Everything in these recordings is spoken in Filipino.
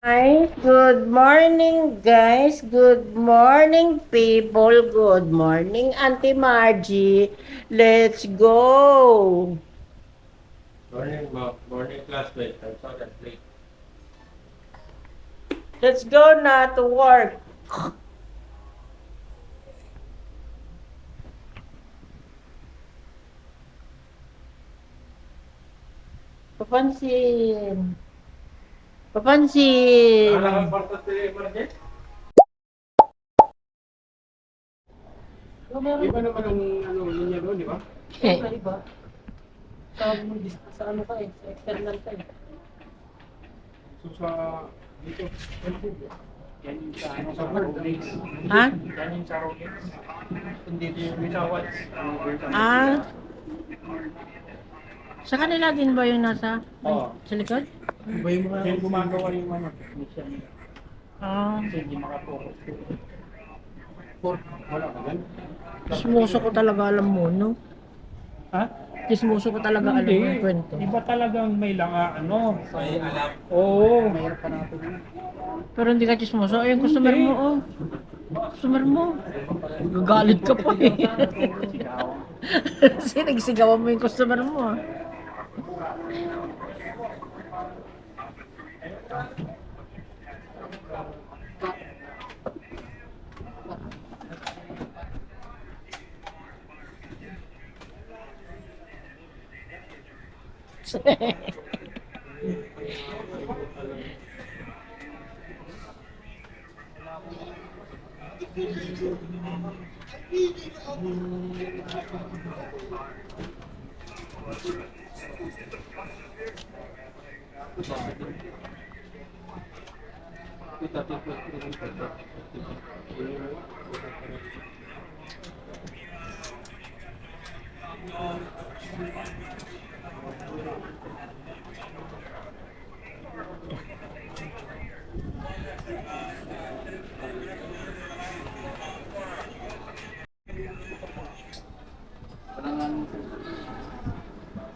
Hi, good morning guys. Good morning people. Good morning Auntie Margie. Let's go. Morning classmate. I'm sorry I'm late. Let's go na to work. Papansin. Papansin. Nakakapagpas sila yung market? Iba naman ang linya doon, di ba? Iba. Sa ano ka eh, sa external ka eh. So sa dito, yan yung sa Rolex. Ha? Yan yung sa Rolex. Hindi yung sa watch. Ah, sa kanila din ba yung nasa Oo. sa likod? Iba yung mga yung gumagawa yung mission. Ah, Kasi hindi makapokus. Wala ka gan? chismoso ko talaga alam mo, no? Ha? Chismoso ko talaga alam mo yung kwento. Iba talagang may may alam. Oo. Mayroon pa natin. Pero hindi ka chismoso. Ay, yung customer mo, oh. Customer mo. Gagalit ka pa eh. Sinagsigawan mo yung customer mo, ah.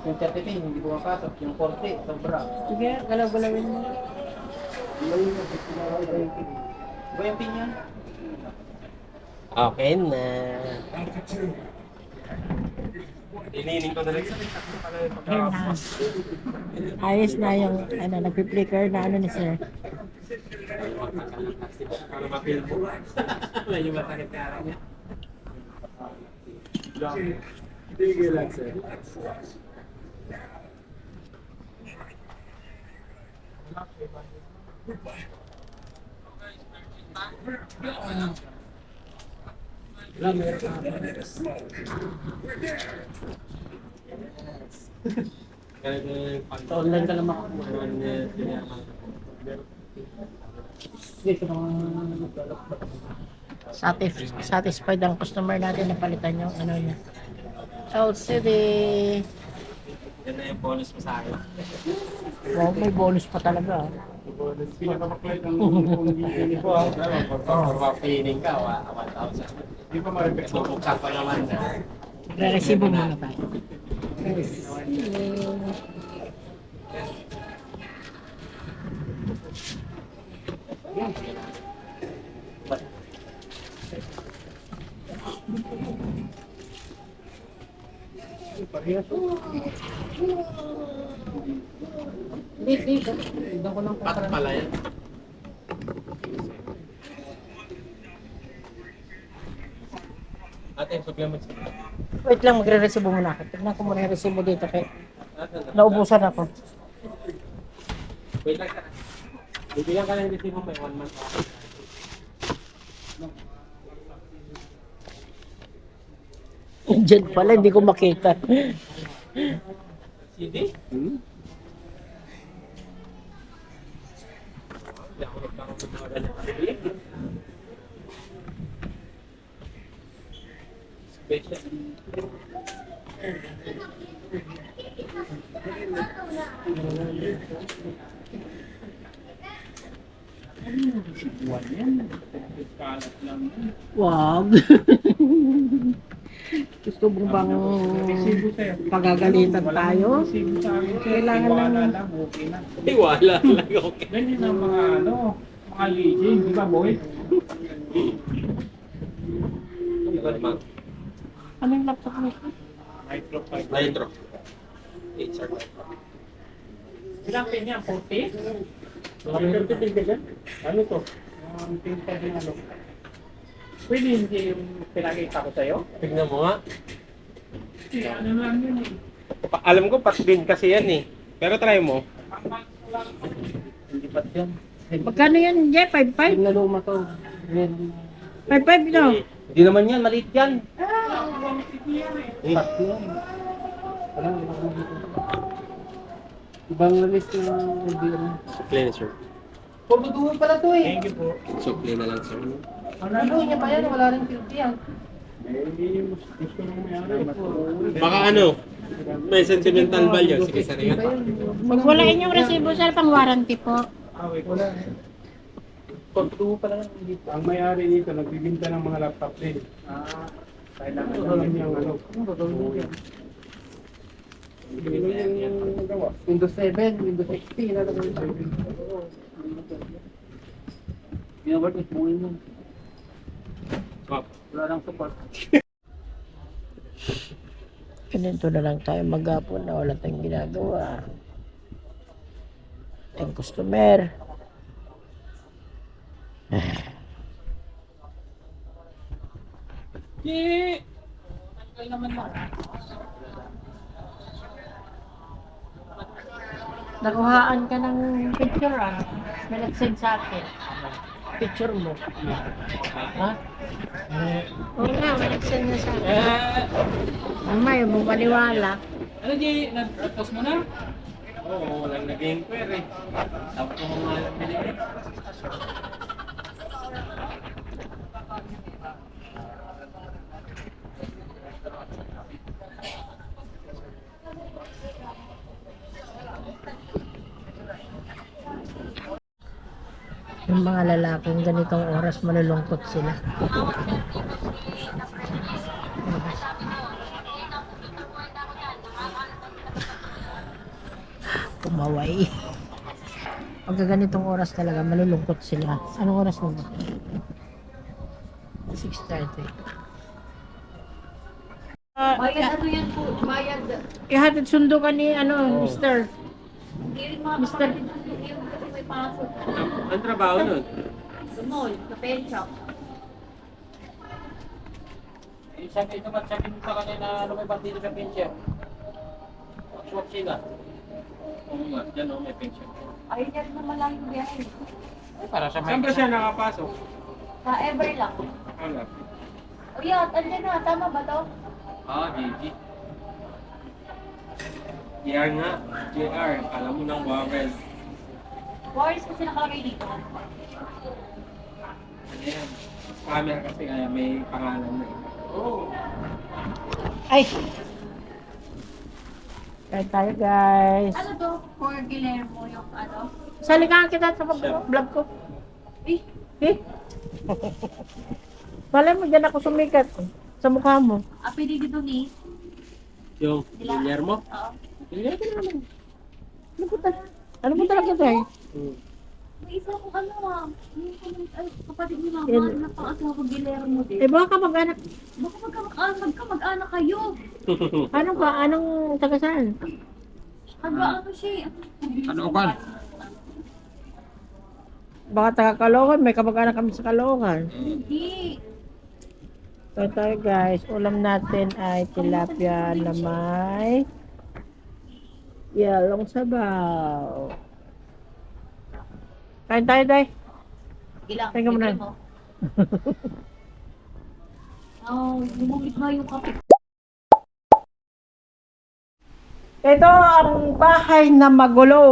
Yung 33, hindi pumapasok. Yung 40, sobra. Sige, galaw-galawin mo. Iba yung pin yan? Okay na. Iniining ko na rin. Ayun na. Ayos na yung ano, nagpi-flicker na ano ni sir. Para ma-feel mo. Medyo masakit ka niya. Sige lang, sir. Online ka naman. Satisfied ang customer natin na palitan yung ano niya. LCD. Yan na yung bonus mo sa akin. Wow, may bonus pa talaga. Ah. Pinaka-maklay ng hindi ko ha. Pag ma-feeling ka, 1,000. Hindi pa ma-repeat. Bubuksan pa naman na. Re-resibo muna tayo. Dito. Doon ko lang Pat pala yan. Ate, supplements. Wait lang, magre-resibo muna ako. Tignan ko muna yung resibo dito kay naubusan ako. Wait lang ka. Bibigyan ka ng resibo may 1 month. Diyan pala, hindi ko makita. CD? Hindi ako nagkakaroon ng mga ganyan. Special. Wag. Gusto mo bang pagagalitan tayo? Kailangan lang. Okay na. Wala lang, okay. Ganyan ang mga mga leading, di ba boy? Iba naman. Ano yung laptop mo? Micro 5. Nitro. HR. Ilang pin yan? 40? Makapagpipil ka dyan? Ano to? Tinta din ano. Pwede hindi yung pinakita ko sa'yo? Tignan mo nga. Ano lang yun eh. Alam ko, pat din kasi yan eh. Pero try mo. Hindi pa yan. Magkano yan, Jeff? 5.5? na luma to. 5.5 ito. Hindi naman yan, maliit yan. Sakto yan. Parang ibang dito. Ibang release yung LBM. Supply na, sir. Purduduhan pala to eh. Thank you po. Supply na lang, sir. Ano niya pa yan? Wala rin filter yan. Gusto nang mayroon. Baka ano, may sentimental value. Sige, sir. Ingat. Magwalain yung resibo, sir, pang warranty po. Wala eh. Purduduhan pala yan dito. Ang may-ari nito, nagbibinta ng mga laptop din. Kailangan naman yung ano. Windows 7, Windows XP, na naman yung Ginabart is buhay mo. Wala lang support. Ganito na lang tayo maghapon na wala tayong ginagawa. Tayong customer. Yeah! Tanggal naman na. Nakuhaan ka ng picture, ah. May nag-send sa akin. Picture mo. Ha? Oo nga, may nag-send na sa akin. Mamaya mo paniwala. Ano di, nag-post mo na? Oo, walang nag-inquire eh. Tapos ko mga pinili. Yung mga lalaking ganitong oras malulungkot sila. Kumaway. Pagka ganitong oras talaga malulungkot sila. Anong oras mo ba? 6:30. Bayad ano yan po? Bayad. Ihatid sundo ka ni ano, Oh. Mister. Hindi rin mga Mister. kapatid yung may pasok. Ang trabaho nun? Sa mall, sa pen shop. Sabi naman, sabi mo sa kanila ano may partido sa pincher. Swap sila. Oo nga, dyan o may pincher. Ayun yan naman lang yung biyahe. Para sa Saan ba siya nakapasok? Sa Ever lang. Wala. O yan, andyan na. Tama ba to? GG. JR nga. JR. Alam mo ng Warren. Wars kasi nakalagay dito. Ano yan? Scammer kasi kaya may pangalan na eh. Oo. Ay! Kaya tayo guys. Ano to? For Guillermo yung ano? Salikaan kita sa vlog ko. Eh, Eh? Malay mo, dyan ako sumikat. Sa mukha mo. apelido dito ni. Yung Guillermo? Oo. Ano po Ano po talaga tayo? May isa ko ano kapatid ni mama Yan. na pang-asawa ko Guillermo din. Eh baka kamag-anak. Baka magkamag-anak kayo. Ano ba? Anong taga saan? Ano siya? Ano ba? Baka taga Caloocan. May kamag-anak kami sa Caloocan. Hindi. So tayo guys, ulam natin ay tilapia na may yelong sabaw. Kain tayo, Day. Ilang? Teka muna. Lumamig nga yung kape. Ito ang bahay na magulo.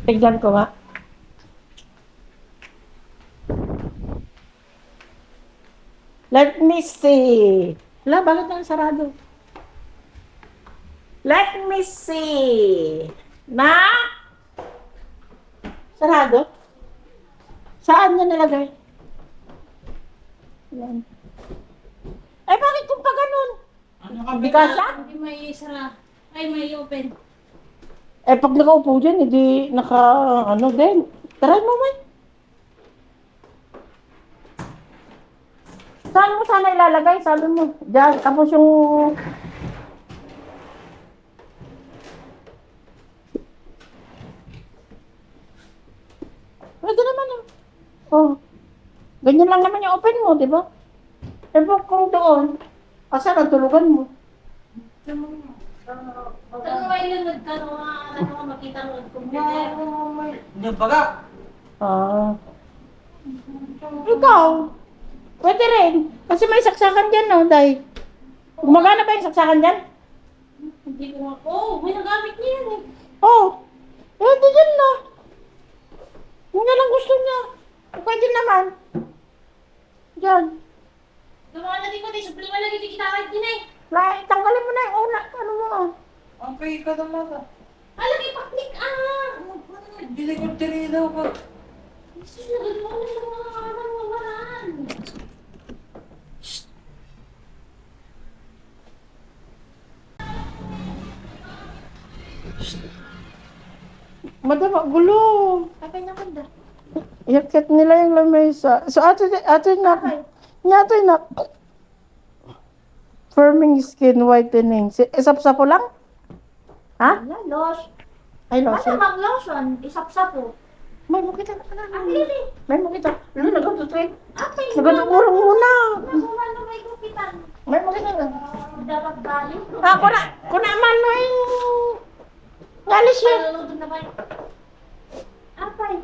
Tignan ko nga. Let me see. Wala, bakit ang sarado? Let me see. Na? Sarado? Saan niya nilagay? Yan. Eh, bakit kung pa ganun? Ano ka Hindi kasya? Hindi may sara. Ay, may open. Eh, pag nakaupo dyan, hindi naka, ano din. Try mo, man. Saan mo sana ilalagay? Sabi mo. Diyan, tapos yung... Pwede naman, ah. Oh. Ganyan lang naman yung open mo, di ba? Eh, kung doon, asa natulugan mo? Ano ba yung nagkaroon ka makita ng computer? Hindi baga. Ah. Ikaw, pwede rin. Kasi may saksakan dyan, no, Day? Gumagana ba yung saksakan dyan? Hindi ko nga. Oh, may nagamit niya yan eh. Oh. Eh, di dyan na. Kung yan ang gusto niya. Pwede naman. Diyan. Gawa na din ko, supli mo lagi di kita din eh. Tanggalin mo na yung una. Ano mo? Okay ka naman. Alagi paklik ah. Bili ko tinidaw ko. Jesus, nagagawa na ng mga waran. Madama, gulo. Kapay naman da. Yakit nila yung lamesa. So, ato na. Ato na. Firming skin whitening. Isap-sapo lang? Ha? Ano, lotion. Ay, Ano lotion. mang lotion? Isap-sapo. May makita ka na. Really? May makita. Ano, nagatutuin? Apay. Nagatuturang muna. Nagawa na may kupitan. May makita ka. Dapat balik. Kuna man mo yung... Ngalis yun. Nalulod na ba? Apay.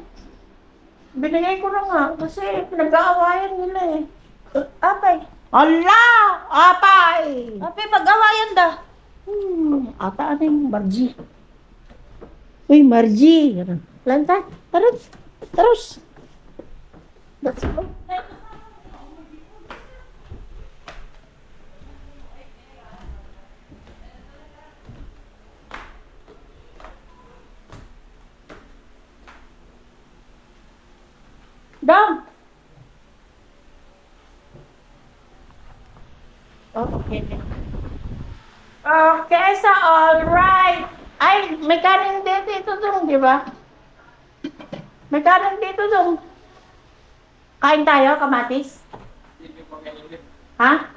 Binigay ko na nga kasi nag-aawayan nila eh. Apay. Allah! Apay! Apay, mag-awayan da. Ata ano yung Margie. Uy, Margie. Lanta. Terus. Terus. Let's go. Dom! Okay. Okay, so all right. Ay, may kanin dito dong, di ba? May kanin dito dong. Kain tayo, kamatis? Ha?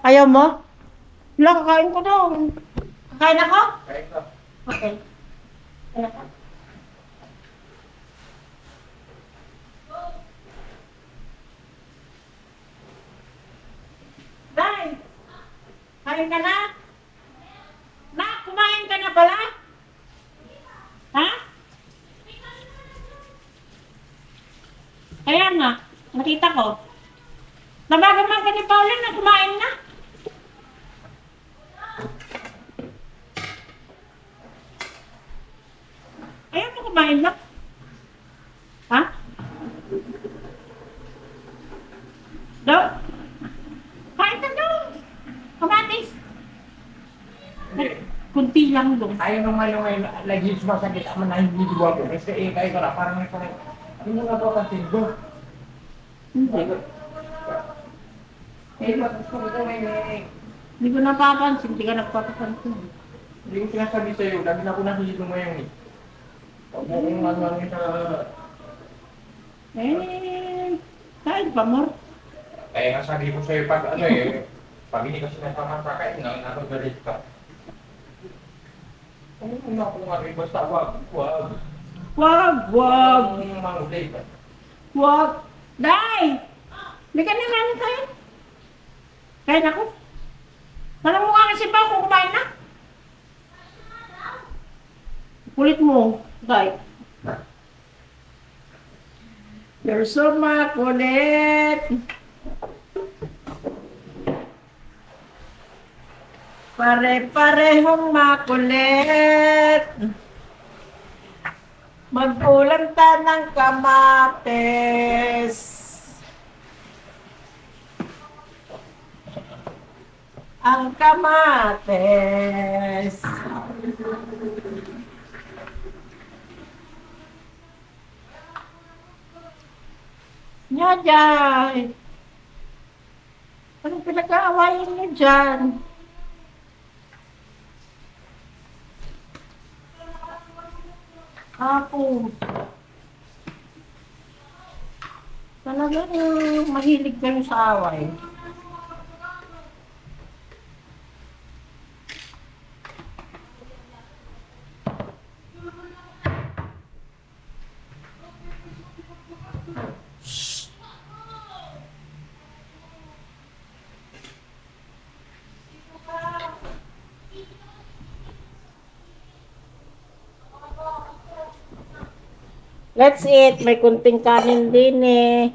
Ayaw mo? Wala, kakain ko dong. Kakain ako? Kaya ka. Okay. Kakain ako. Day! Kain ka na? Nak, kumain ka na pala? Ha? Kaya nga, nakita ko. Nabagan ka ni Paula na kumain na. Ayaw mo kumain na? Ha? Daw? Kain ka daw. Kamatis. Kunti lang dong. Ayaw naman yung lagi sumasakit ang mga hindi diwa ko. Kasi kayo ko na parang ito. Ano mo napapansin ko? Hindi. Eh, gusto ko may Hindi ko napapansin. Hindi ka nagpapapansin. hindi ko sinasabi sa'yo. Lagi na ako nakikita mo ngayon eh. Huwag mo kung ano sa... Kain pa, Mor. Eh, nga sabi ko sa'yo pag ano eh. Pag hindi ka sinasama sa kain, nakagalit ka. Ano na ako nga rin, basta wag. Wag. Ang mangulay ka. Wag. Day! Hindi ka na kanin kain. Kain ako. Parang mukha kasi ba kung kumain na? Kulit mo, Day. You're so makulit. Pare-parehong makulit. Magkulang ta ng kamates. Ang kamates. Nyajay. yung pinag-aawayan niyo dyan? Ako. Talagang mahilig kayo sa away. Let's eat. May kunting kanin din eh.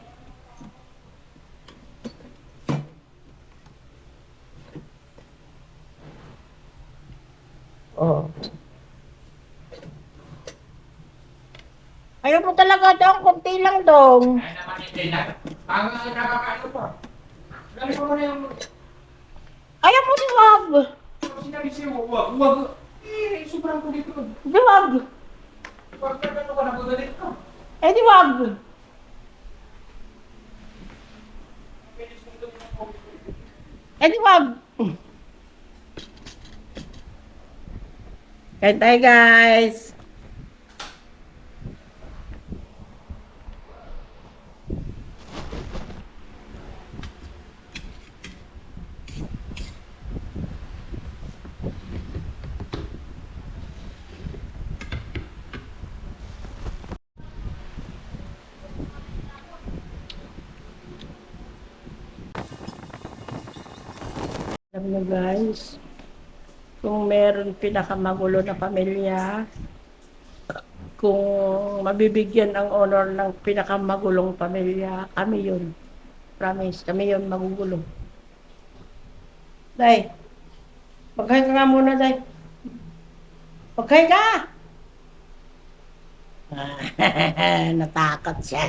Oh. Ayaw mo talaga dong, kunti lang dong. Ay naman hindi na. Ang nakakaano pa. Alam mo na yung Ayaw mo di wag. sinabi sa'yo, wag. Eh, sobrang kulit ko. Di wag. Wag na gano'n ka nagagalit ka. Eh di wag. Eh di wag. Kain tayo guys. Alam nyo guys, kung meron pinakamagulo na pamilya, kung mabibigyan ang honor ng pinakamagulong pamilya, kami yun. Promise, kami yun magugulo. Day, pagkain ka nga muna, Day. Pagkain ka! Natakot siya.